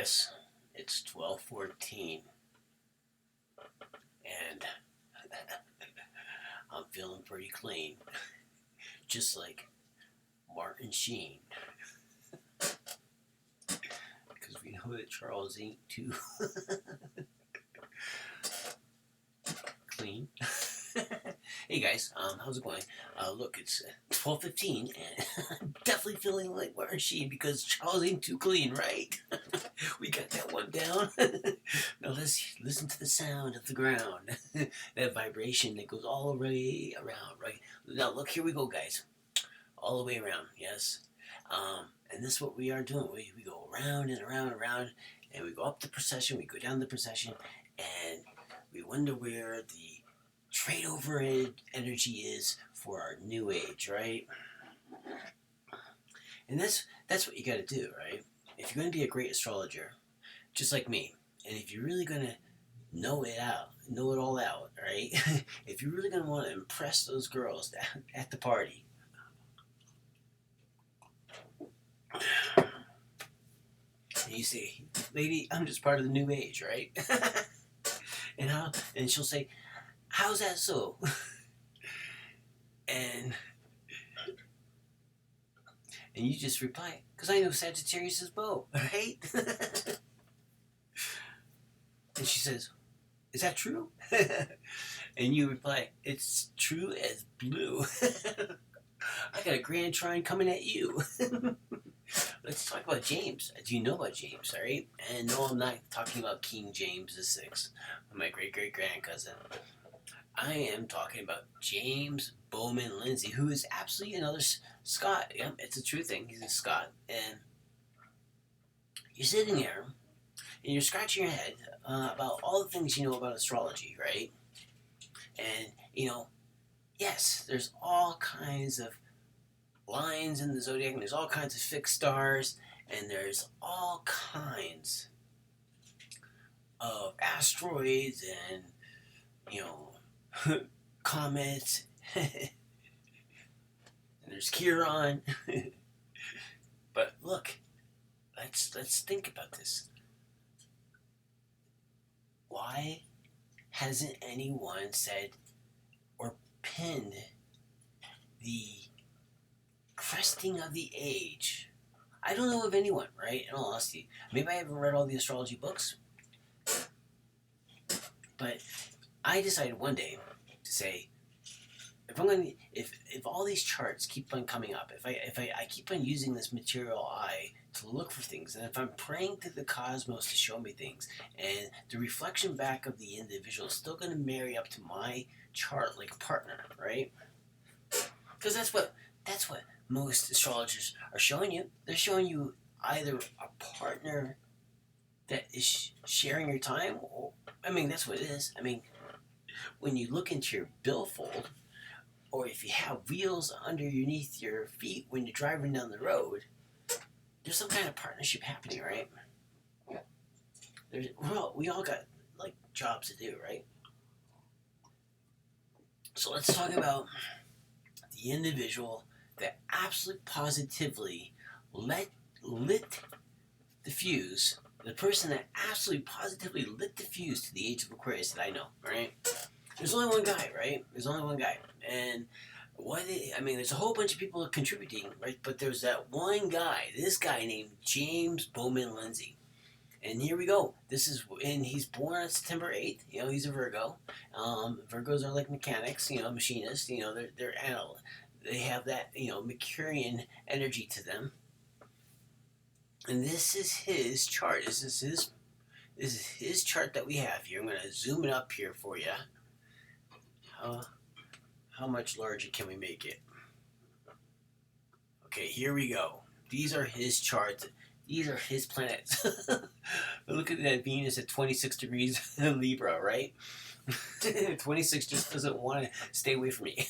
Yes, it's 12:14, and I'm feeling pretty clean, just like Martin Sheen, because we know that Charles ain't too clean. Hey guys, how's it going? Look, it's 12:15, and I'm definitely feeling like Martin Sheen because Charles ain't too clean, right? We got that one down. Now let's listen to the sound of the ground, that vibration that goes all the way around, right? Now look, here we go, guys, all the way around. Yes, and this is what we are doing. We go around and around and around, and we go up the procession, we go down the procession, and we wonder where the trade over energy is for our new age, right? And that's what you got to do, right? If you're going to be a great astrologer, just like me, and if you're really going to know it all out, right? If you're really going to want to impress those girls at the party, and you say, "Lady, I'm just part of the new age, right?" and she'll say, "How's that so?" and and you just reply, "Because I know Sagittarius is Bo, right?" And she says, "Is that true?" And you reply, "It's true as blue." I got a grand trine coming at you. Let's talk about James. Do you know about James, all right? And no, I'm not talking about King James VI, my great-great-grand cousin. I am talking about James Bowman Lindsay, who is absolutely another Scot. Yeah, it's a true thing. He's a Scot. And you're sitting there, and you're scratching your head about all the things you know about astrology, right? And, yes, there's all kinds of lines in the zodiac, and there's all kinds of fixed stars, and there's all kinds of asteroids and, comets, and there's Chiron. But look, let's think about this. Why hasn't anyone said or pinned the cresting of the age? I don't know of anyone, right? In all honesty, maybe I haven't read all the astrology books, but I decided one day to say, if all these charts keep on coming up, if I keep on using this material eye to look for things, and if I'm praying to the cosmos to show me things, and the reflection back of the individual is still going to marry up to my chart like a partner, right? Because that's what most astrologers are showing you. They're showing you either a partner that is sharing your time, or that's what it is. When you look into your billfold, or if you have wheels underneath your feet when you're driving down the road, there's some kind of partnership happening, right? We all got like jobs to do, right? So let's talk about the individual that absolutely positively lit the fuse. The person that absolutely positively lit the fuse to the Age of Aquarius that I know, right? There's only one guy, right? There's only one guy. And there's a whole bunch of people contributing, right? But there's that one guy, this guy named James Bowman Lindsay. And here we go. And he's born on September 8th. He's a Virgo. Virgos are like mechanics, machinists. They're analysts. They have that, Mercurian energy to them. And this is his chart. This is his chart that we have here. I'm going to zoom it up here for you. How much larger can we make it? Okay, here we go. These are his charts. These are his planets. Look at that Venus at 26 degrees Libra, right? 26 just doesn't want to stay away from me.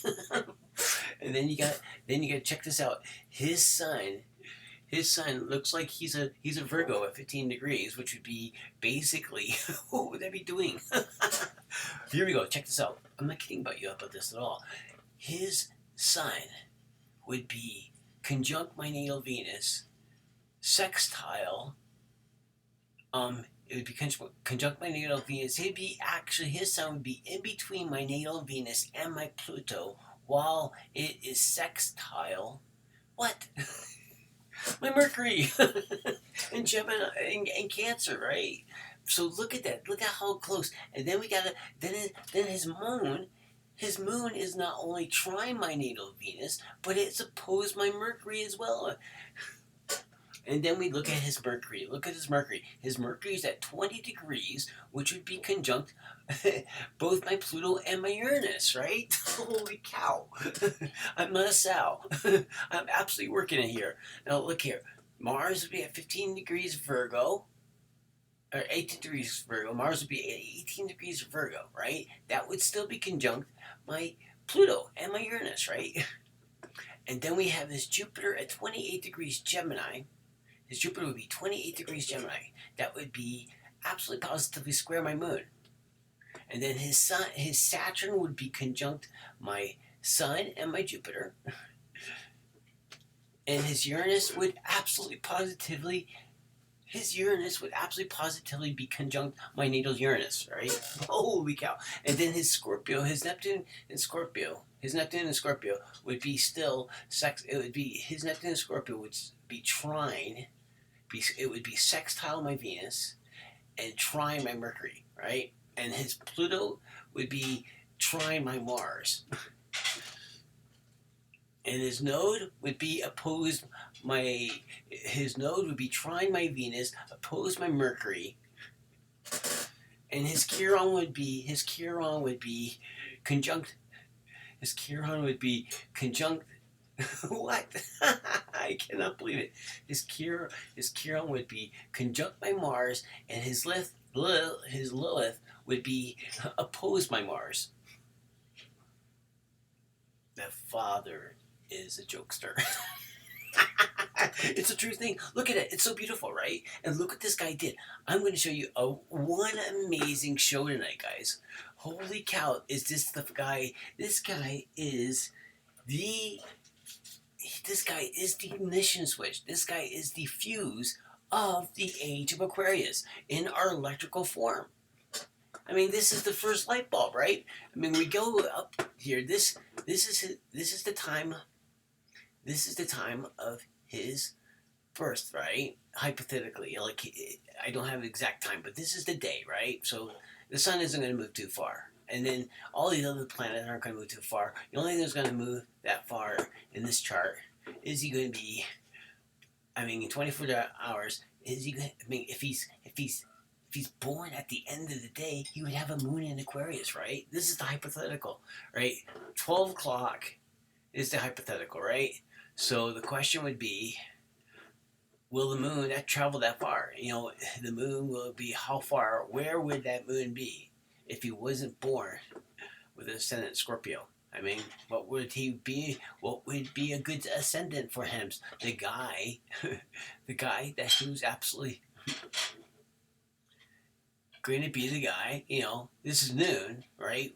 And then you got to check this out. His sign looks like he's a Virgo at 15 degrees, which would be basically, what would that be doing? Here we go. Check this out. I'm not kidding about this at all. His sign would be conjunct my natal Venus, sextile It would be conjunct my natal Venus. He'd be actually, his sun would be in between my natal Venus and my Pluto while it is sextile. What? My Mercury in Gemini in Cancer, right? So look at that. Look at how close. And then we gotta then his moon is not only trine my natal Venus, but it's opposed my Mercury as well. And then we look at his Mercury. Look at his Mercury. His Mercury is at 20 degrees, which would be conjunct both my Pluto and my Uranus, right? Holy cow. I'm not a sow. I'm absolutely working it here. Now look here. Mars would be at 15 degrees Virgo, or 18 degrees Virgo. Mars would be at 18 degrees Virgo, right? That would still be conjunct my Pluto and my Uranus, right? And then we have this Jupiter at 28 degrees Gemini. His Jupiter would be 28 degrees Gemini. That would be absolutely positively square my moon. And then his Saturn would be conjunct my Sun and my Jupiter. And his Uranus would absolutely positively be conjunct my natal Uranus, right? Holy cow. And then his Scorpio, his Neptune in Scorpio would be still it would be, his Neptune in Scorpio would be trine, it would be sextile my Venus and trine my Mercury, right? And his Pluto would be trine my Mars. And his node would be trine my Venus, oppose my Mercury. And his Chiron would be conjunct what? I cannot believe it. His Chiron would be conjunct my Mars, and his Lilith would be oppose my Mars. The father is a jokester. It's a true thing. Look at it. It's so beautiful, right? And look what this guy did. I'm going to show you one amazing show tonight, guys. Holy cow. Is this the guy? This guy is the ignition switch. This guy is the fuse of the Age of Aquarius in our electrical form. I mean, this is the first light bulb, right? I mean, we go up here. This is the time of his birth, right? Hypothetically, like, I don't have the exact time, but this is the day, right? So the sun isn't going to move too far, and then all these other planets aren't going to move too far. The only thing that's going to move that far in this chart is he going to be, in 24 hours. Is he going? If he's born at the end of the day, he would have a moon in Aquarius, right? This is the hypothetical, right? 12 o'clock is the hypothetical, right? So the question would be, will the moon travel that far? The moon will be how far? Where would that moon be if he wasn't born with an ascendant Scorpio? What would he be? What would be a good ascendant for him? The guy that he was absolutely going to be the guy, this is noon, right?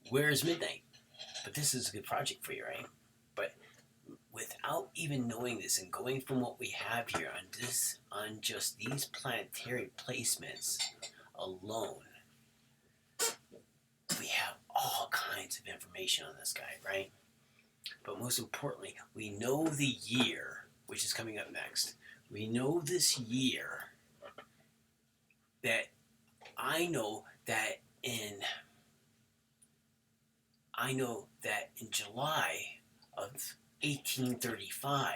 Where's midnight? But this is a good project for you, right? But without even knowing this and going from what we have here on just these planetary placements alone, we have all kinds of information on this guy, right? But most importantly, we know the year, which is coming up next. We know this year that I know that in July of 1835,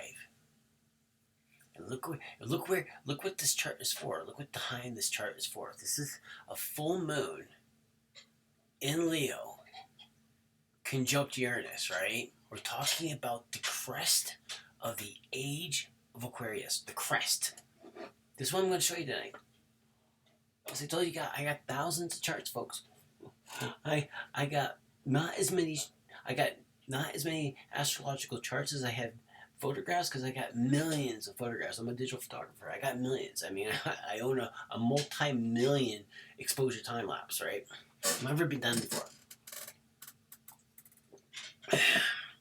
and look what this chart is for. Look what time this chart is for. This is a full moon in Leo, conjunct Uranus, right? We're talking about the crest of the Age of Aquarius. The crest. This is what I'm going to show you tonight. As I told you, I got thousands of charts, folks. I got not as many astrological charts as I have photographs, because I got millions of photographs. I'm a digital photographer. I got millions. I own a multi-million exposure time lapse, right? Never been done before.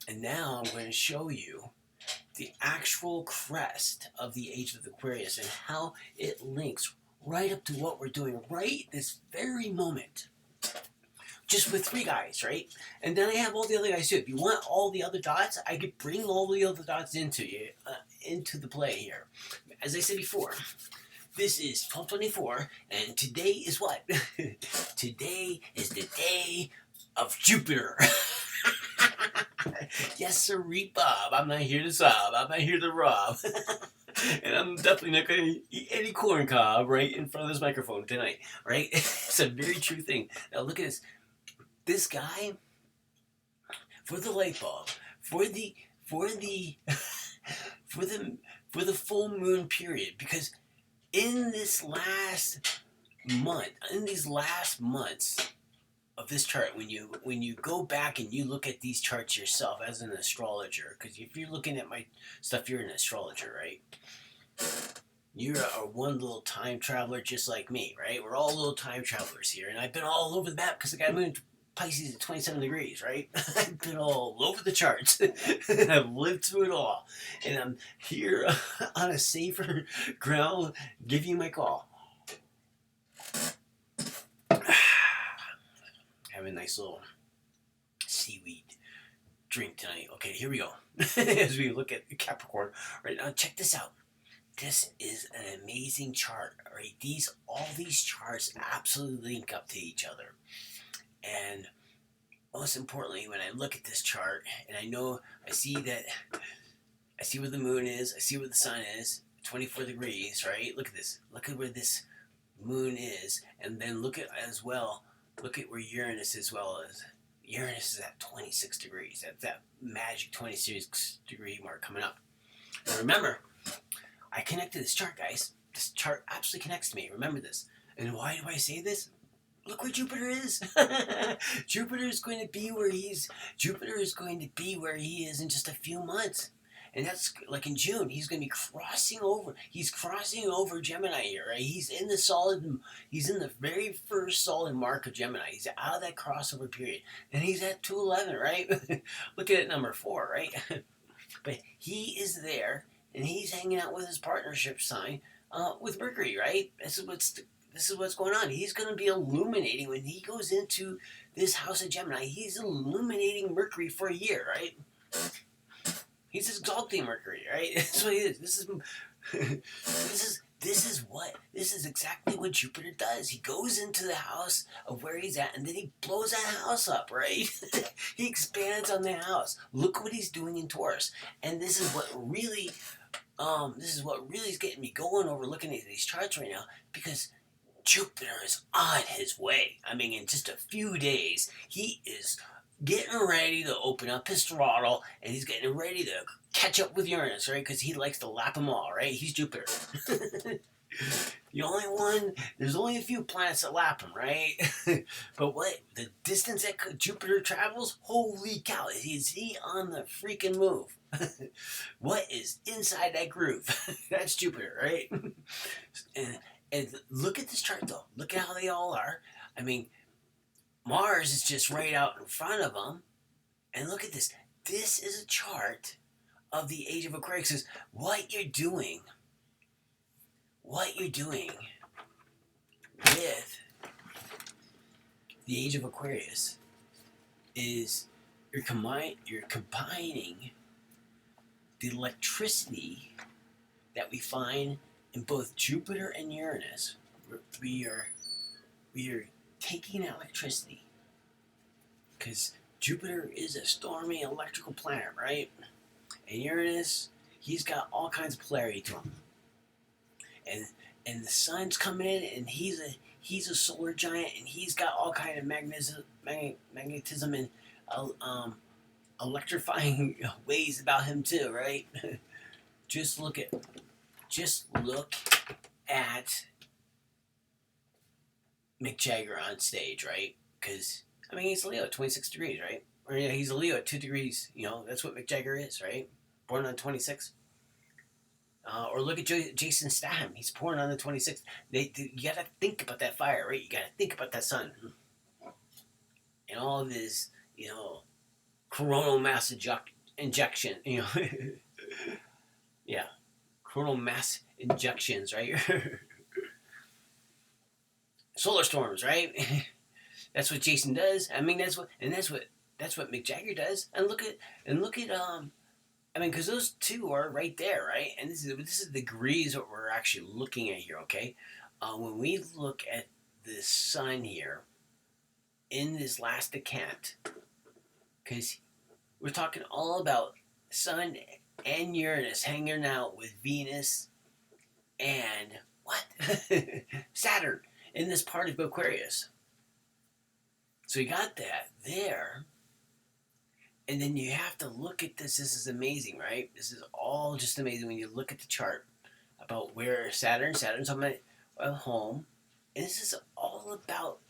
And now I'm going to show you the actual crest of the Age of Aquarius and how it links right up to what we're doing right this very moment. Just with 3 guys, right? And then I have all the other guys too. If you want all the other dots, I could bring all the other dots into the play here. As I said before, this is 1224, and today is what? Today is the day of Jupiter. Yes, sirree, Bob. I'm not here to sob. I'm not here to rob. And I'm definitely not going to eat any corn cob right in front of this microphone tonight, right? It's a very true thing. Now look at this. This guy, for the light bulb, for the for the full moon period, because in these last months of this chart, when you go back and you look at these charts yourself as an astrologer, because if you're looking at my stuff, you're an astrologer, right? You're a one little time traveler just like me, right? We're all little time travelers here, and I've been all over the map because I got moved Pisces at 27 degrees, right? I've been all over the charts. I've lived through it all. And I'm here on a safer ground giving you my call. Have a nice little seaweed drink tonight. Okay, here we go. As we look at Capricorn. Right now, check this out. This is an amazing chart, right? All these charts absolutely link up to each other. And most importantly, when I look at this chart, and I see where the moon is, I see where the sun is, 24 degrees, right? Look at this. Look at where this moon is, and then look at where Uranus is, Uranus is at 26 degrees. That's that magic 26 degree mark coming up. Now remember, I connected this chart, guys. This chart absolutely connects to me. Remember this. And why do I say this? Look where Jupiter is. Jupiter is going to be where he is in just a few months. And that's like in June, he's going to be crossing over. He's crossing over Gemini here, right? He's in the very first solid mark of Gemini. He's out of that crossover period. And he's at 211, right? Look at it, number 4, right? But he is there, and he's hanging out with his partnership sign with Mercury, right? This is what's going on. He's going to be illuminating when he goes into this house of Gemini. He's illuminating Mercury for a year, right? He's exalting Mercury, right? That's what he is. This is exactly what Jupiter does. He goes into the house of where he's at, and then he blows that house up, right? He expands on the house. Look what he's doing in Taurus, and this is what really is getting me going over looking at these charts right now, because Jupiter is on his way. I mean, in just a few days, he is getting ready to open up his throttle, and he's getting ready to catch up with Uranus, right? Because he likes to lap them all, right? He's Jupiter. There's only a few planets that lap him, right? But the distance that Jupiter travels, holy cow, is he on the freaking move? What is inside that groove? That's Jupiter, right? And look at this chart, though. Look at how they all are. I mean, Mars is just right out in front of them. And look at this. This is a chart of the Age of Aquarius. Says what you're doing with the Age of Aquarius is you're combining the electricity that we find in both Jupiter and Uranus. We are taking electricity, because Jupiter is a stormy electrical planet, right? And Uranus, he's got all kinds of polarity to him. And the sun's coming in, and he's a solar giant, and he's got all kind of magnetism and electrifying ways about him too, right? Just look at Mick Jagger on stage, right? Because I mean, he's a Leo, 26 degrees, right? Or yeah, he's a Leo at 2 degrees. You know, that's what Mick Jagger is, right? Born on 26. Or look at Jason Statham. He's born on the 26th. You gotta think about that fire, right? You gotta think about that sun. And all of his, coronal mass injection, yeah. Coronal mass injections, right? solar storms, right? That's what Jason does. I mean, that's what Mick Jagger does. And look at I mean, because those two are right there, right? And this is the degrees what we're actually looking at here. Okay, when we look at the sun here in this last decant, because we're talking all about Sun and Uranus hanging out with Venus and what Saturn in this part of Aquarius. So you got that there. And then you have to look at this. This is amazing, right? This is all just amazing when you look at the chart about where Saturn's on my home. And this is all about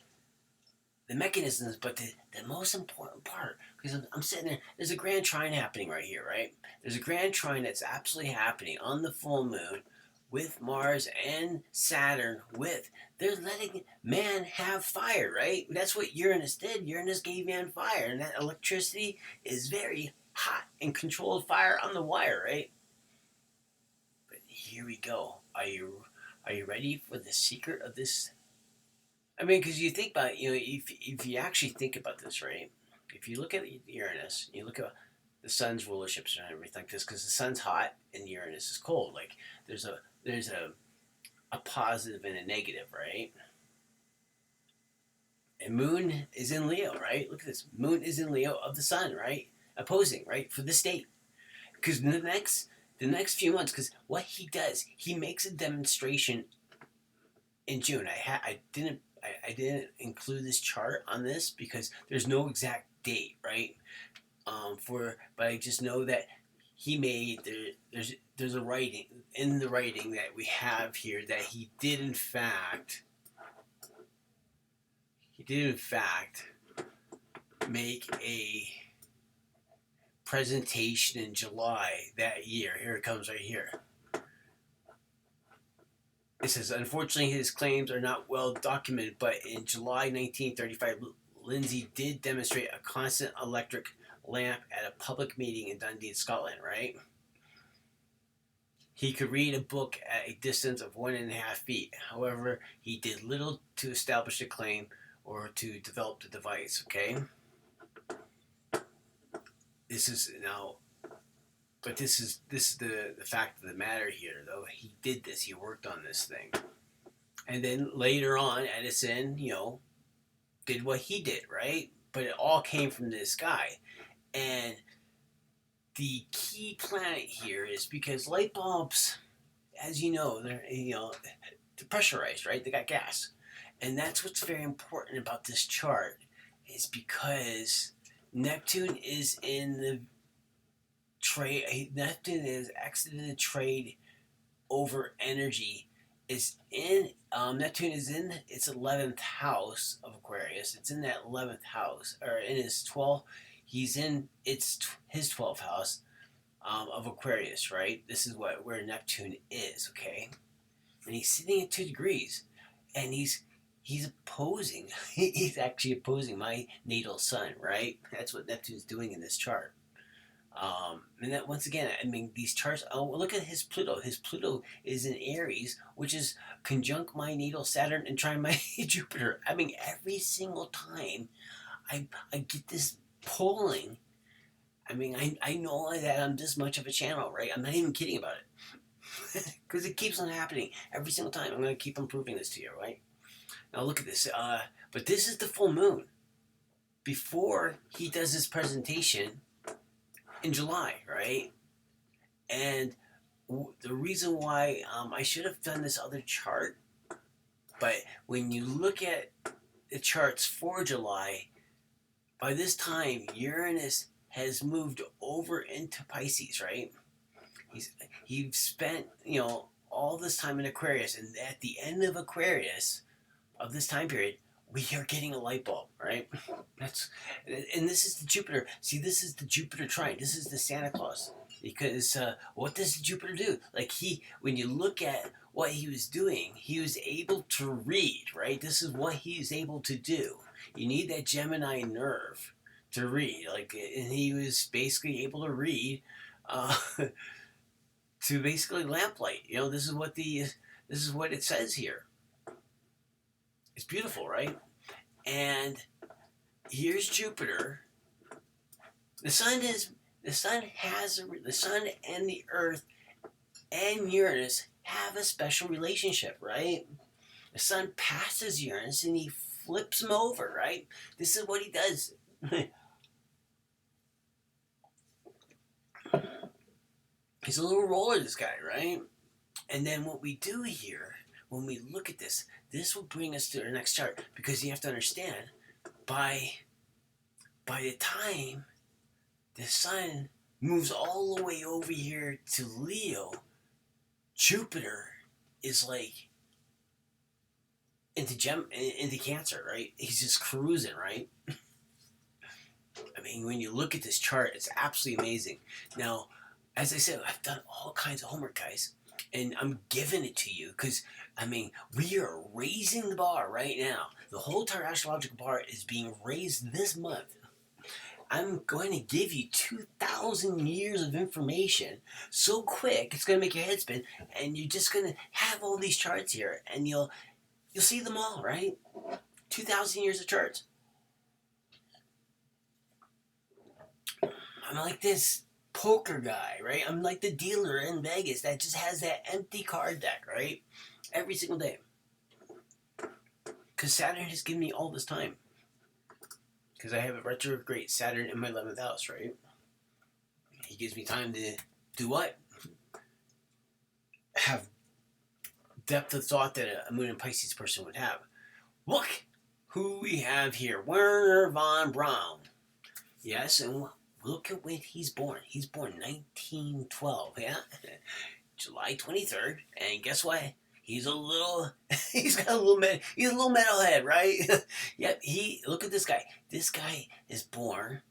the mechanisms, but the most important part, because I'm sitting there, there's a grand trine happening right here, right? There's a grand trine that's absolutely happening on the full moon with Mars and Saturn they're letting man have fire, right? That's what Uranus did. Uranus gave man fire, and that electricity is very hot and controlled fire on the wire, right? But here we go. Are you ready for the secret of this? I mean, because you think about it, if you actually think about this, right? If you look at Uranus, you look at the sun's rulerships and everything like this, because the sun's hot and Uranus is cold. Like there's a positive and a negative, right? And Moon is in Leo, right? Look at this. Moon is in Leo of the Sun, right? Opposing, right? For the state. Because the next few months, because what he does, he makes a demonstration in June. I didn't include this chart on this because there's no exact date, right? But I just know that he made there's a writing in the writing that we have here that he did in fact make a presentation in July that year. Here it comes right here. It says, unfortunately, his claims are not well documented, but in July 1935, Lindsay did demonstrate a constant electric lamp at a public meeting in Dundee, Scotland, right? He could read a book at a distance of 1.5 feet. However, he did little to establish a claim or to develop the device, okay? This is the fact of the matter here, though. He did this. He worked on this thing. And then later on, Edison, did what he did, right? But it all came from this guy. And the key planet here is because light bulbs, as you know, they're pressurized, right? They got gas. And that's what's very important about this chart is because Neptune is in the trade. Neptune is exited the trade over energy. Neptune is in its 11th house of Aquarius. It's in that 11th house, or in his 12th. He's in his 12th house of Aquarius, right? This is where Neptune is, okay? And he's sitting at 2 degrees, and he's opposing. He's actually opposing my natal sun, right? That's what Neptune's doing in this chart. And that once again, I mean, these charts. Oh, look at his Pluto. His Pluto is in Aries, which is conjunct my natal Saturn and trine my Jupiter. I mean, every single time I get this polling. I mean, I know that I'm this much of a channel, right? I'm not even kidding about it. Because it keeps on happening every single time. I'm going to keep improving this to you, right? Now look at this. But this is the full moon. Before he does his presentation in July, right? And the reason why I should have done this other chart, but when you look at the charts for July, by this time, Uranus has moved over into Pisces, right? He's spent, all this time in Aquarius, and at the end of Aquarius, of this time period, we are getting a light bulb, right? And this is the Jupiter. See, this is the Jupiter trine. This is the Santa Claus. Because what does Jupiter do? Like when you look at what he was doing, he was able to read, right? This is what he's able to do. You need that Gemini nerve to read, and he was basically able to read to basically lamplight. This is what it says here. It's beautiful, right? And here's Jupiter. The sun and the Earth and Uranus have a special relationship, right? The sun passes Uranus and he flips him over, right? This is what he does. He's a little roller, this guy, right? And then what we do here, when we look at this, this will bring us to our next chart, because you have to understand, by the time the sun moves all the way over here to Leo, Jupiter is like into Cancer, right? He's just cruising, right? I mean, when you look at this chart, it's absolutely amazing. Now, as I said, I've done all kinds of homework, guys, and I'm giving it to you because, I mean, we are raising the bar right now. The whole entire astrological bar is being raised this month. I'm going to give you 2,000 years of information so quick, it's going to make your head spin, and you're just going to have all these charts here, and you'll see them all, right? 2,000 years of charts. I'm like this poker guy, right? I'm like the dealer in Vegas that just has that empty card deck, right? Every single day. Because Saturn has given me all this time. Because I have a retrograde Saturn in my 11th house, right? He gives me time to do what? Have depth of thought that a Moon and Pisces person would have. Look who we have here. Werner von Braun. Yes, and look at when he's born. He's born 1912, yeah? July 23rd. And guess what? He's got a little metalhead, right? Yep, look at this guy. This guy is born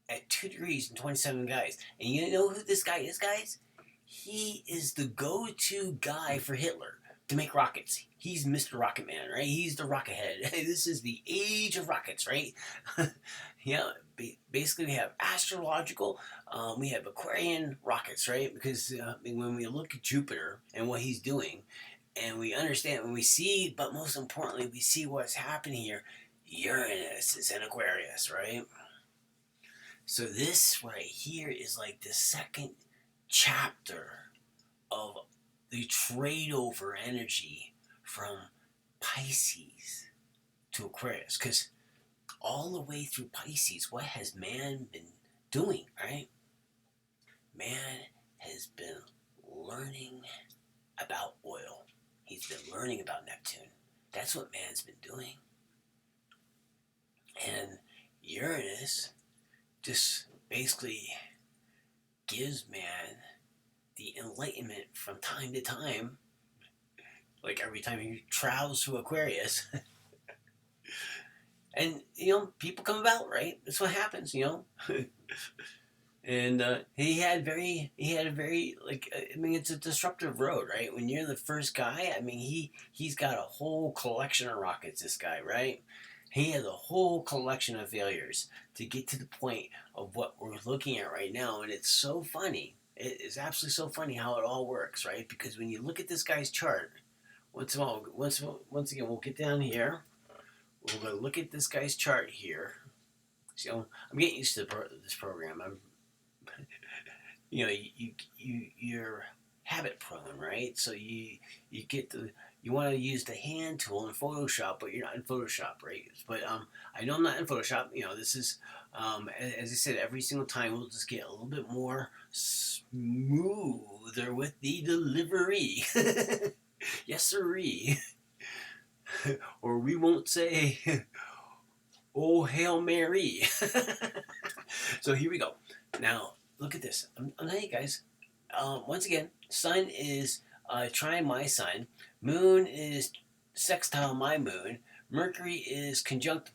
at 2 degrees and 27 guys. And you know who this guy is, guys? He is the go-to guy for Hitler to make rockets. He's Mr. Rocket Man, right? He's the rocket head. This is the age of rockets, right? Yeah, basically we have astrological, we have Aquarian rockets, right? Because when we look at Jupiter and what he's doing, and we understand, when we see, but most importantly, we see what's happening here, Uranus is in Aquarius, right? So this right here is like the second chapter of the trade over energy from Pisces to Aquarius, because all the way through Pisces, what has man been doing, right? Man has been learning about oil. He's been learning about Neptune. That's what man's been doing. And Uranus just basically gives man the enlightenment from time to time, like every time he travels to Aquarius. And, people come about, right? That's what happens, And he had a very, it's a disruptive road, right? When you're the first guy, he's got a whole collection of rockets, this guy, right? He has a whole collection of failures to get to the point of what we're looking at right now. And it's so funny. It is absolutely so funny how it all works, right? Because when you look at this guy's chart, once again, we'll get down here. We're going to look at this guy's chart here. So I'm getting used to this program. You're habit prone, right? So you want to use the hand tool in Photoshop, but you're not in Photoshop, right? But I know I'm not in Photoshop. This is as I said, every single time we'll just get a little bit more smoother with the delivery. Yes, sirree. Or we won't say, "Oh, Hail Mary." So here we go. Now, look at this. I'm telling you guys, once again, Sun is trine my Sun. Moon is sextile my Moon. Mercury is conjunct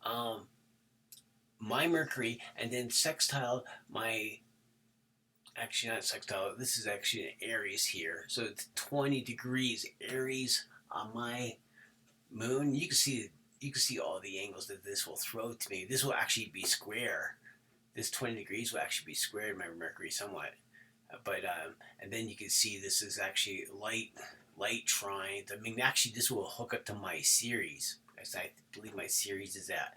my Mercury, and then sextile my... Actually, not sextile. This is actually an Aries here. So it's 20 degrees Aries on my Moon. You can see all the angles that this will throw to me. This will actually be square. This 20 degrees will actually be squared my Mercury somewhat. But and then you can see this is actually light light trines. I mean, actually, this will hook up to my series. As I believe my series is at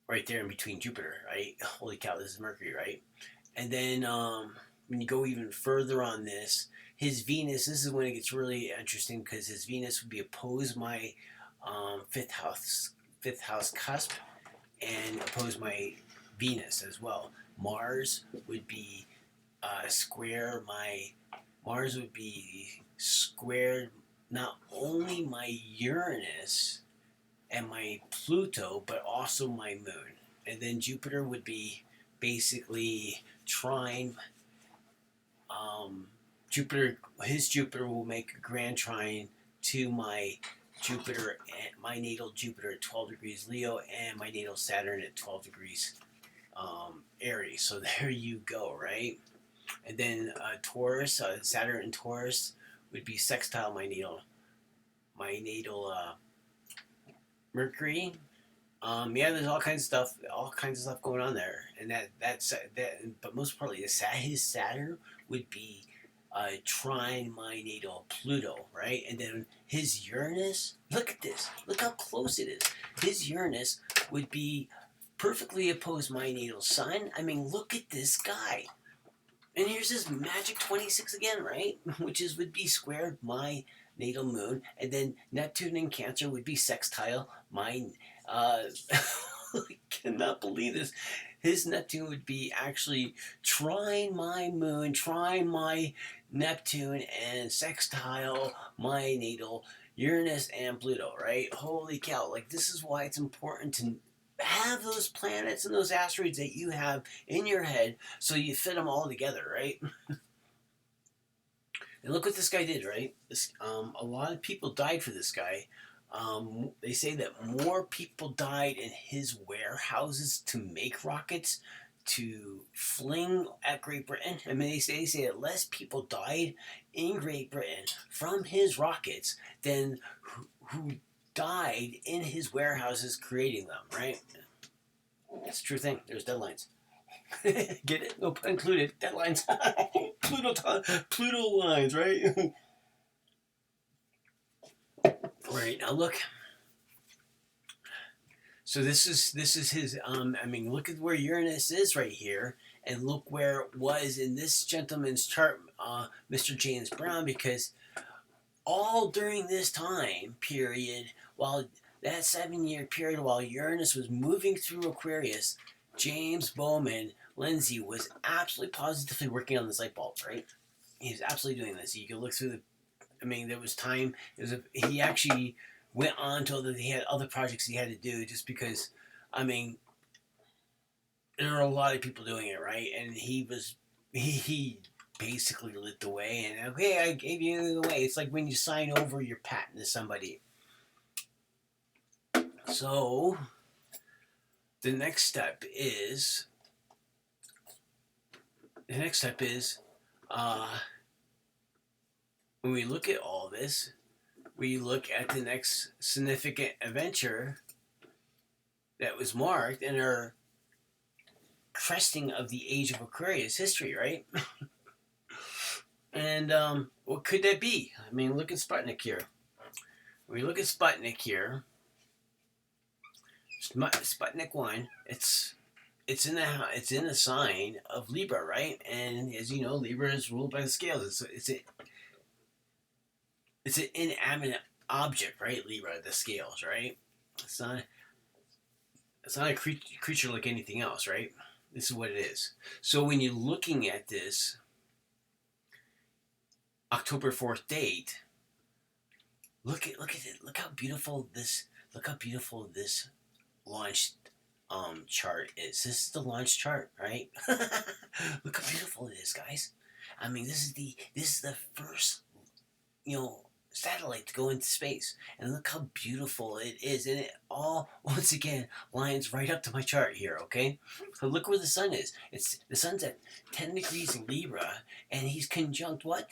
right there in between Jupiter, right? Holy cow, this is Mercury, right? And then when you go even further on this, his Venus, this is when it gets really interesting because his Venus would be opposed my fifth house cusp and oppose my Venus as well. Mars would be Mars would be squared not only my Uranus and my Pluto, but also my moon. And then Jupiter would be basically trine. His Jupiter will make a grand trine to my Jupiter, and my natal Jupiter at 12 degrees Leo, and my natal Saturn at 12 degrees Aries. So there you go, right? And then Taurus, Saturn and Taurus would be sextile my natal Mercury. Yeah, there's all kinds of stuff going on there, and that's that. But most importantly, his Saturn would be trine my natal Pluto, right? And then his Uranus. Look at this. Look how close it is. His Uranus would be perfectly opposed my natal Sun. I mean, look at this guy. And here's his magic 26 again, right? Which would be squared my natal moon, and then Neptune in Cancer would be sextile my. I cannot believe this. His Neptune would be actually trine my moon, trine my Neptune, and sextile my natal Uranus and Pluto, right? Holy cow. Like, this is why it's important to have those planets and those asteroids that you have in your head so you fit them all together, right? And look what this guy did, right? A lot of people died for this guy. They say that more people died in his warehouses to make rockets to fling at Great Britain. I mean, they say that less people died in Great Britain from his rockets than who died in his warehouses creating them, right? That's a true thing. There's deadlines. Get it? No pun included. Deadlines. Pluto lines, right? Right, now look. So this is his I mean, look at where Uranus is right here, and look where it was in this gentleman's chart, Mr. James Brown, because all during this time period, while that 7-year period while Uranus was moving through Aquarius, James Bowman Lindsay was absolutely positively working on this light bulb, right? He was absolutely doing this. You can look through there was time. He actually went on to he had other projects he had to do just because, I mean, there are a lot of people doing it, right? And he basically lit the way, and okay, I gave you the way. It's like when you sign over your patent to somebody. So the next step is when we look at all this, we look at the next significant adventure that was marked in our cresting of the Age of Aquarius history, right? And what could that be? I mean, look at Sputnik here. When we look at Sputnik here, Sputnik 1, it's in a sign of Libra, right? And as you know, Libra is ruled by the scales. It's an inanimate object, right? Libra, the scales, right? It's not a creature like anything else, right? This is what it is. So when you're looking at this October 4th date, look at it. Look how beautiful this launch chart is. This is the launch chart, right? Look how beautiful it is, guys. I mean, this is the first, satellite to go into space, and look how beautiful it is, and it all once again lines right up to my chart here. Okay, so look where the sun is. The sun's at 10 degrees in Libra, and he's conjunct what?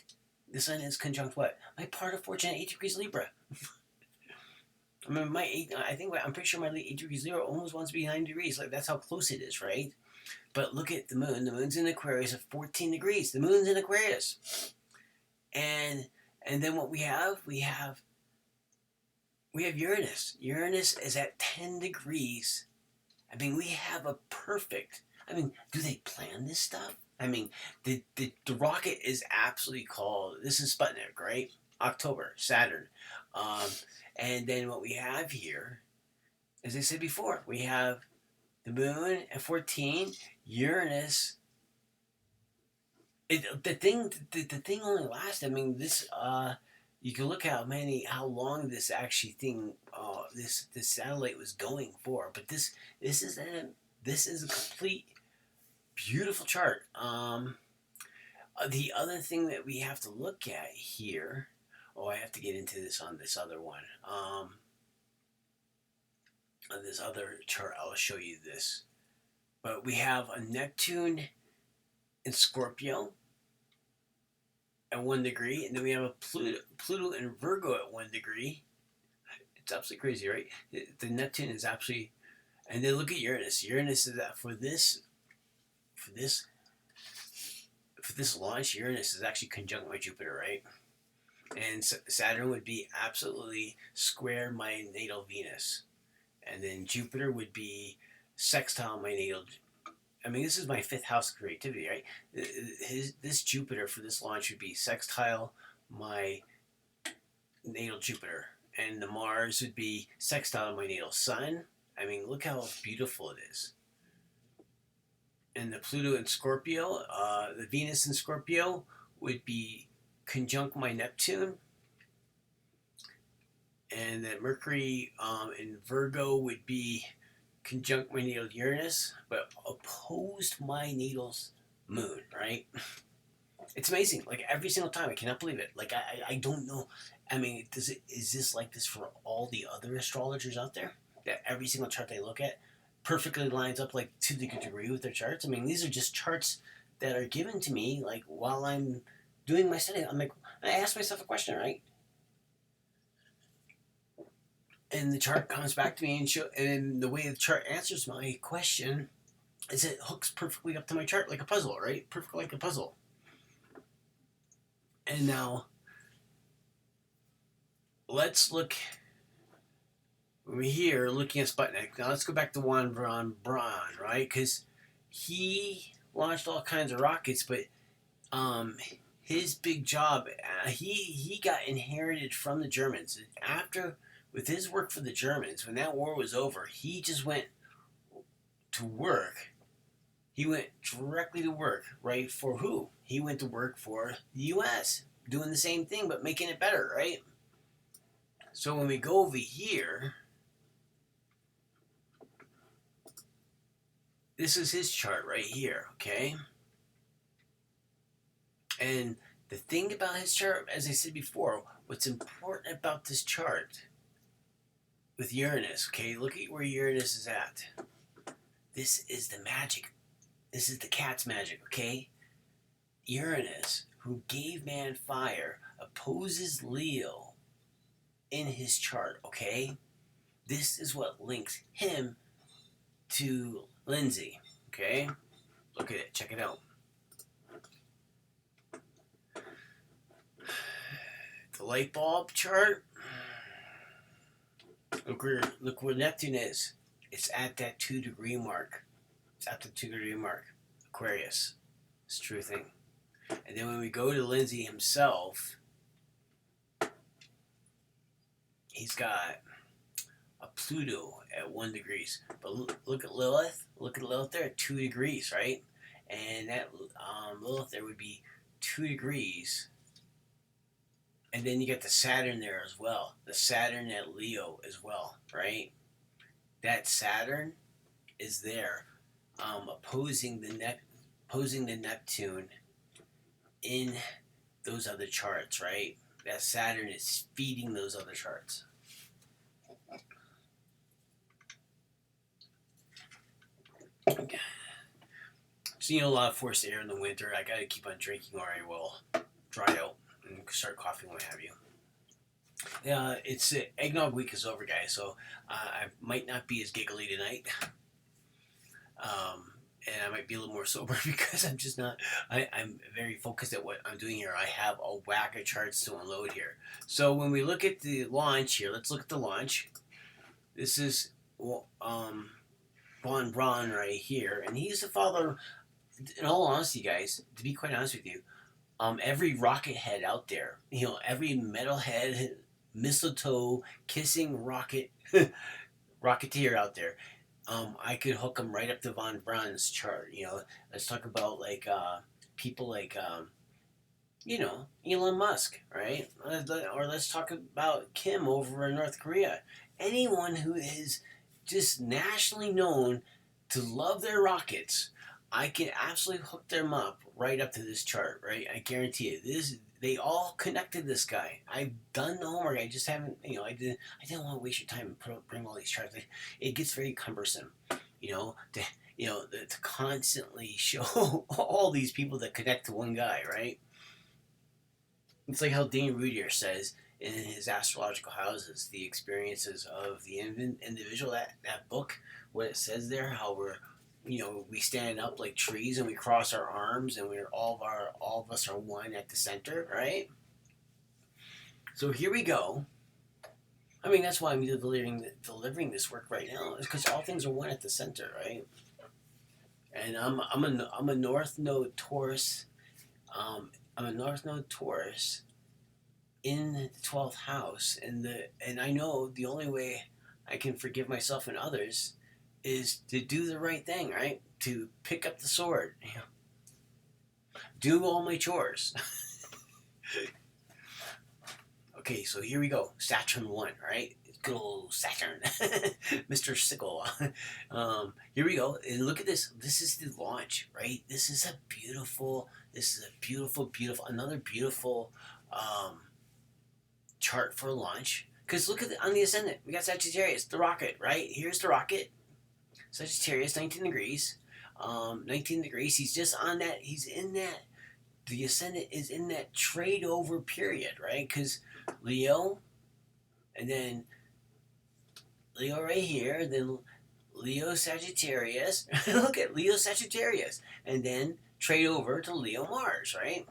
The sun is conjunct what? My part of fortune at 8 degrees Libra. I mean, I'm pretty sure my 8 degrees Libra almost wants to be 9 degrees. Like, that's how close it is, right? But look at the moon. The moon's in Aquarius at 14 degrees. The moon's in Aquarius. and then what we have Uranus. Uranus is at 10 degrees. I mean, we have a perfect. I mean, do they plan this stuff? I mean, the rocket is absolutely called. This is Sputnik, right? October, Saturn, um, and then what we have here, as I said before, we have the moon at 14, Uranus. The thing only lasts. I mean, this you can look how long this actually thing this satellite was going for. But this is a complete beautiful chart. The other thing that we have to look at here. Oh, I have to get into this on this other one. On this other chart, I'll show you this. But we have a Neptune in Scorpio at 1 degree, and then we have a Pluto in Virgo at 1 degree. It's absolutely crazy, right? The Neptune is absolutely, and then look at Uranus. Uranus is that for this launch. Uranus is actually conjunct my Jupiter, right? And Saturn would be absolutely square my natal Venus, and then Jupiter would be sextile my natal. I mean, this is my 5th house of creativity, right? This Jupiter for this launch would be sextile my natal Jupiter, and the Mars would be sextile my natal Sun. I mean, look how beautiful it is. And the Pluto in Scorpio, the Venus in Scorpio would be conjunct my Neptune, and the Mercury in Virgo would be conjunct my natal Uranus, but opposed my natal's moon, right? It's amazing. Like every single time, I cannot believe it. Like I don't know. I mean, is this like this for all the other astrologers out there? That every single chart they look at perfectly lines up like to the degree with their charts. I mean, these are just charts that are given to me like while I'm doing my study. I'm like, I ask myself a question, right? And the chart comes back to me and the way the chart answers my question is it hooks perfectly up to my chart like a puzzle, right? Perfectly like a puzzle. And now let's look over here looking at Sputnik. Now let's go back to Juan von Braun, right? Because he launched all kinds of rockets, but his big job, he got inherited from the Germans. After, with his work for the Germans, when that war was over, he just went to work. He went directly to work, right? For who? He went to work for the U.S., doing the same thing, but making it better, right? So when we go over here, this is his chart right here, okay? And the thing about his chart, as I said before, what's important about this chart with Uranus, okay? Look at where Uranus is at. This is the magic. This is the cat's magic, okay? Uranus, who gave man fire, opposes Leo in his chart, okay? This is what links him to Lindsay, okay? Look at it. Check it out. The light bulb chart. Look where Neptune is. It's at that 2 degree mark. It's at the 2 degree mark. Aquarius. It's a true thing. And then when we go to Lindsay himself, he's got a Pluto at 1 degrees. But look at Lilith. Look at Lilith there at 2 degrees, right? And that Lilith there would be 2 degrees. And then you get the Saturn there as well. The Saturn at Leo as well, right? That Saturn is there, opposing the Neptune in those other charts, right? That Saturn is feeding those other charts. So a lot of forced air in the winter. I gotta keep on drinking or I will dry out and start coughing, what have you. It's eggnog week is over, guys. So I might not be as giggly tonight. and I might be a little more sober because I'm just not. I'm very focused at what I'm doing here. I have a whack of charts to unload here. So when we look at the launch here, let's look at the launch. This is Von Braun right here, and he's the father. In all honesty, guys, to be quite honest with you, every rocket head out there, every metalhead, mistletoe kissing rocketeer out there, I could hook them right up to Von Braun's chart. Let's talk about like people like Elon Musk, right? Or let's talk about Kim over in North Korea. Anyone who is just nationally known to love their rockets, I can absolutely hook them up right up to this chart, right? I guarantee it. They all connected this guy. I've done the homework. I just haven't, I didn't want to waste your time and bring all these charts. It gets very cumbersome, to constantly show all these people that connect to one guy, right? It's like how Dean Rudier says in his astrological houses, the experiences of the individual. That book, what it says there, how we stand up like trees and we cross our arms and all of us are one at the center, right? So here we go. I mean, that's why I'm delivering this work right now, is because all things are one at the center, right? And I'm a North Node Taurus. I'm a North Node Taurus in the 12th house, and I know the only way I can forgive myself and others is to do the right thing, right? To pick up the sword, do all my chores. Okay, so here we go. Saturn 1, right? Good old Saturn. Mr. Sickle. Here we go. And look at this. This is the launch, right? This is a beautiful, another beautiful chart for launch. Because look at on the ascendant. We got Sagittarius, the rocket, right? Here's the rocket. Sagittarius, 19 degrees. 19 degrees. He's just on that. He's in that. The ascendant is in that trade over period, right? Because Leo, and then Leo right here, then Leo Sagittarius. Look at Leo Sagittarius. And then trade over to Leo Mars, right?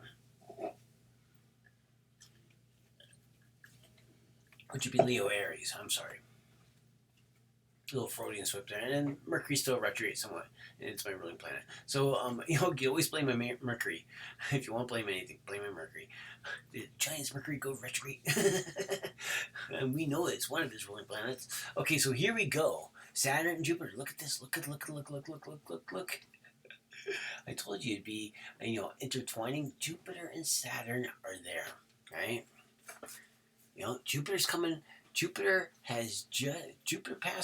Which would be Leo Aries. I'm sorry. A little Freudian slip there. And then Mercury's still retrograde somewhat. And it's my ruling planet. So, you always blame my Mercury. If you want to blame anything, blame my Mercury. Did Giant's Mercury go retrograde? And we know it's one of his ruling planets. Okay, so here we go. Saturn and Jupiter. Look at this. Look. I told you it'd be, intertwining. Jupiter and Saturn are there, right? Jupiter's coming. Jupiter passed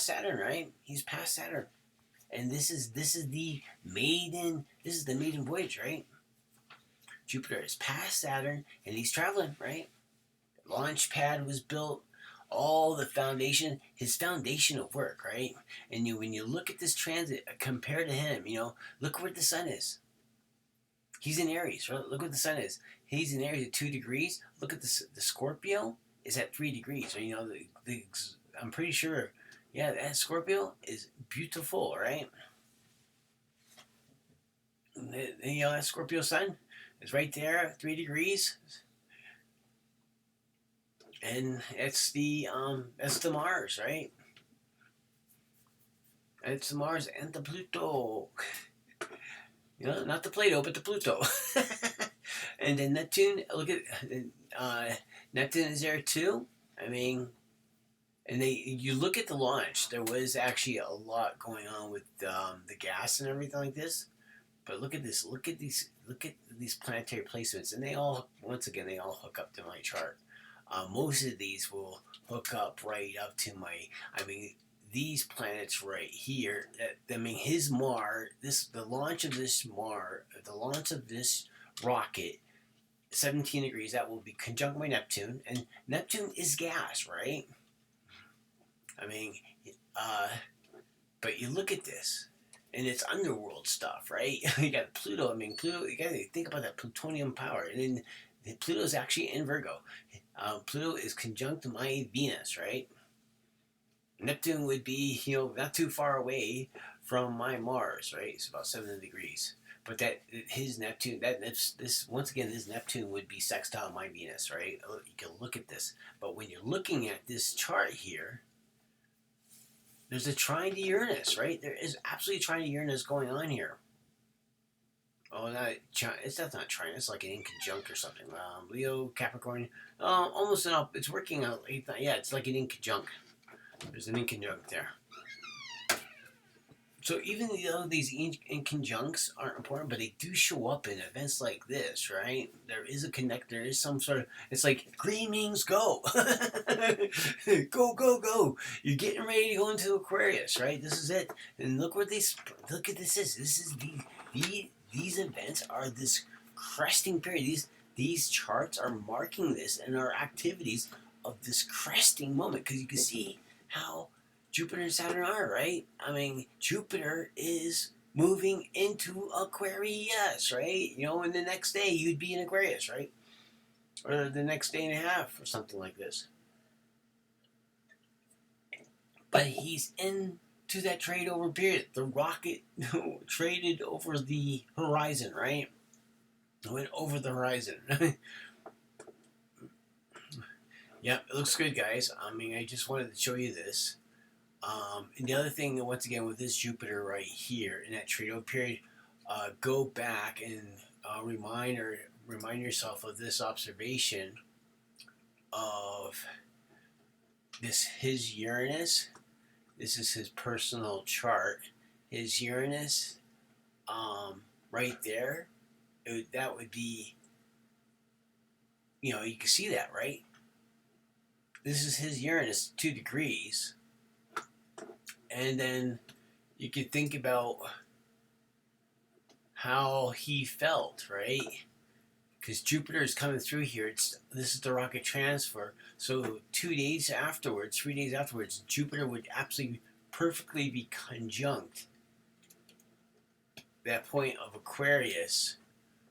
Saturn, right? He's past Saturn, and this is the maiden voyage, right? Jupiter is past Saturn, and he's traveling, right? Launch pad was built, all the foundation, his foundation of work, right? And when you look at this transit compared to him, look where the sun is. He's in Aries, right? Look what the sun is. He's in Aries at 2 degrees. Look at the Scorpio is at 3 degrees. I'm pretty sure, that Scorpio is beautiful, right? And, that Scorpio sun is right there, 3 degrees. And that's the Mars, right? It's the Mars and the Pluto. Not the Plato, but the Pluto. And then Neptune, look at Neptune is there too. I mean, and you look at the launch, there was actually a lot going on with the gas and everything like this. But look at this. Look at these planetary placements, and they all hook up to my chart. Most of these will hook up right up to these planets right here. His Mars, the launch of this rocket, 17 degrees, that will be conjunct my Neptune, and Neptune is gas, right? But you look at this, and it's underworld stuff, right? You got Pluto. Pluto. You got to think about that plutonium power, and then Pluto is actually in Virgo. Pluto is conjunct my Venus, right? Neptune would be, not too far away from my Mars, right? It's about 7 degrees. But that his Neptune, this once again, his Neptune would be sextile my Venus, right? You can look at this, but when you're looking at this chart here, there's a trine to Uranus, right? There is absolutely a trine to Uranus going on here. Oh, that's not trine. It's like an inconjunct or something. Leo, Capricorn, almost an up. It's working out. Yeah, it's like an inconjunct. There's an inconjunct there. So even though these inconjuncts aren't important, but they do show up in events like this, right? There is a connect. There is some sort of. It's like green means go, go, go, go. You're getting ready to go into Aquarius, right? This is it. And look what these. Look at this. This is these events are this cresting period. These charts are marking this and our activities of this cresting moment because you can see how Jupiter and Saturn are, right? I mean, Jupiter is moving into Aquarius, right? You know, and the next day you'd be in Aquarius, right? Or the next day and a half or something like this. But he's into that trade over period. The rocket traded over the horizon, right? Went over the horizon. Yep, it looks good, guys. I mean, I just wanted to show you this. And the other thing, once again, with this Jupiter right here in that trade over period, go back and remind yourself of this observation of his Uranus. This is his personal chart. His Uranus, right there. That would be, you can see that, right? This is his Uranus, 2 degrees. And then you could think about how he felt, right? Because Jupiter is coming through here. This is the rocket transfer. So 3 days afterwards, Jupiter would absolutely perfectly be conjunct that point of Aquarius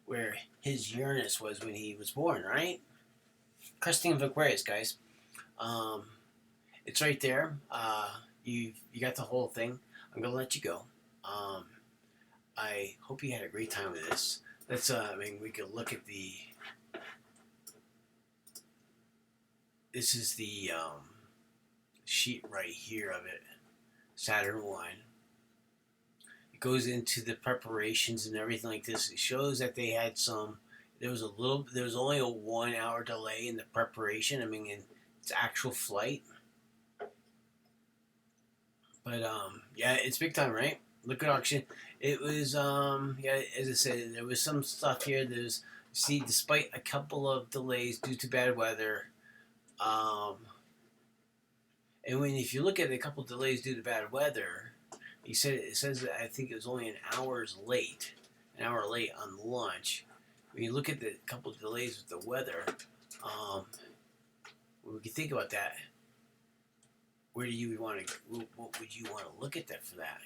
where his Uranus was when he was born, right? Cresting of Aquarius, guys. It's right there. You got the whole thing. I'm gonna let you go. I hope you had a great time with this. Let's we could look at the. This is the sheet right here of it, Saturn 1. It goes into the preparations and everything like this. It shows that they had some. There was only a 1 hour delay in the preparation. I mean, in its actual flight. But yeah, it's big time, right? Look at auction. It was yeah, as I said, there was some stuff here. Despite a couple of delays due to bad weather, and if you look at a couple of delays due to bad weather, it says that I think it was only an hour late on launch. When you look at the couple of delays with the weather, we can think about that. Where do you want to? What would you want to look at that for that?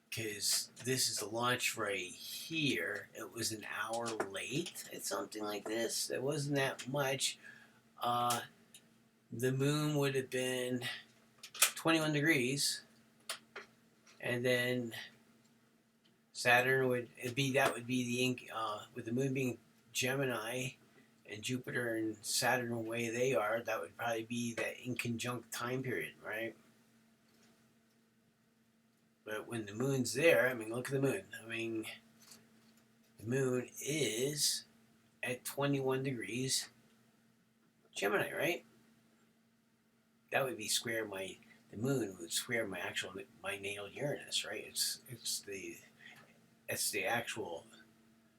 Because this is the launch right here. It was an hour late at something like this. It wasn't that much. The moon would have been 21 degrees, and then Saturn would be the ink with the moon being Gemini. And Jupiter and Saturn, the way they are, that would probably be that inconjunct time period, right? But when the moon's there, I mean, look at the moon. I mean, the moon is at 21 degrees Gemini, right? That would be the moon would square my natal Uranus, right?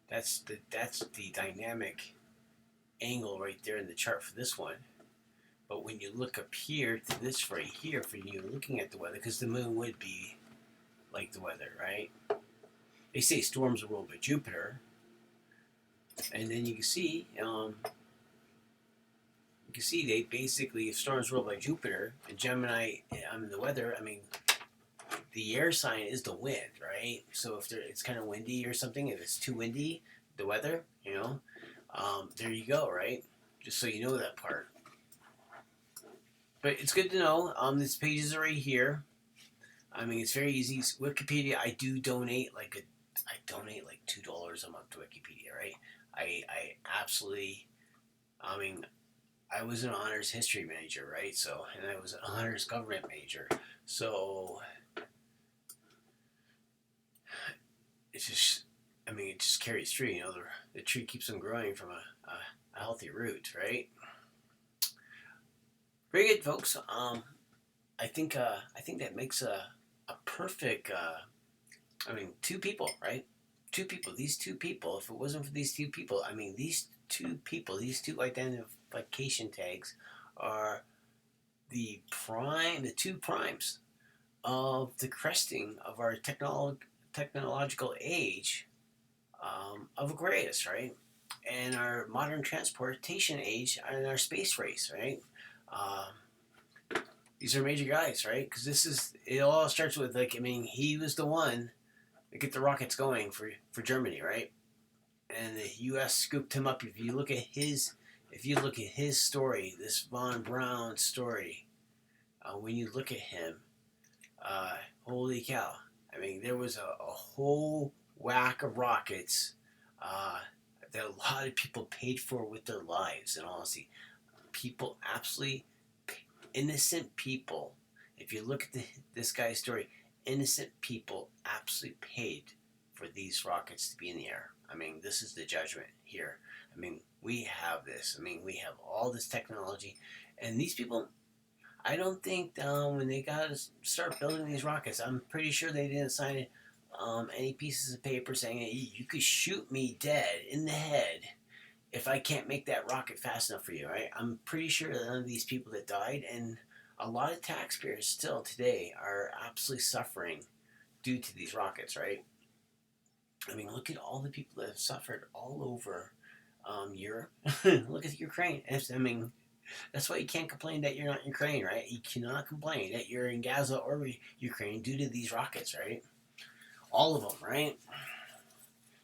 That's the dynamic angle right there in the chart for this one. But when you look up here to this right here, for you looking at the weather, because the moon would be like the weather, right? They say storms are ruled by Jupiter, and then you can see they basically, if storms ruled by Jupiter and Gemini, the weather. I mean, the air sign is the wind, right? So if it's kind of windy or something, if it's too windy, the weather, there you go, right? Just so you know that part. But it's good to know. These pages are right here. I mean, it's very easy. Wikipedia, I do donate I donate like $2 a month to Wikipedia, right? I absolutely, I mean, I was an honors history major, right? So, and I was an honors government major. So, it's just, I mean, it just carries through. You know, the tree keeps on growing from a healthy root, right? Very good, folks. I think that makes a perfect. I mean, two people, right? Two people. These two people. If it wasn't for these two people, I mean, these two people, these two identification tags, are the two primes of the cresting of our technological age of Aquarius, right? And our modern transportation age and our space race, right? These are major guys, right? Because it all starts with, like, I mean, he was the one to get the rockets going for Germany, right? And the U.S. scooped him up. If you look at his story, this von Braun story, when you look at him, holy cow! I mean, there was a whole whack of rockets that a lot of people paid for with their lives. And honestly, people absolutely innocent people. If you look at this guy's story, innocent people absolutely paid for these rockets to be in the air. I mean, this is the judgment here. I mean, we have this. I mean, we have all this technology, and these people, I don't think when they got to start building these rockets, I'm pretty sure they didn't sign any pieces of paper saying, hey, you could shoot me dead in the head if I can't make that rocket fast enough for you, right? I'm pretty sure that none of these people that died, and a lot of taxpayers still today, are absolutely suffering due to these rockets, right? I mean, look at all the people that have suffered all over Europe. Look at Ukraine. I mean, that's why you can't complain that you're not in Ukraine, right? You cannot complain that you're in Gaza or Ukraine due to these rockets, right? All of them, right?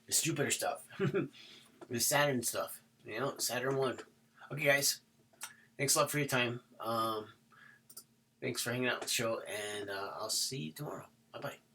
The Jupiter stuff, the Saturn stuff, you know, Saturn 1. Okay, guys, thanks a lot for your time. Thanks for hanging out with the show, and I'll see you tomorrow. Bye-bye.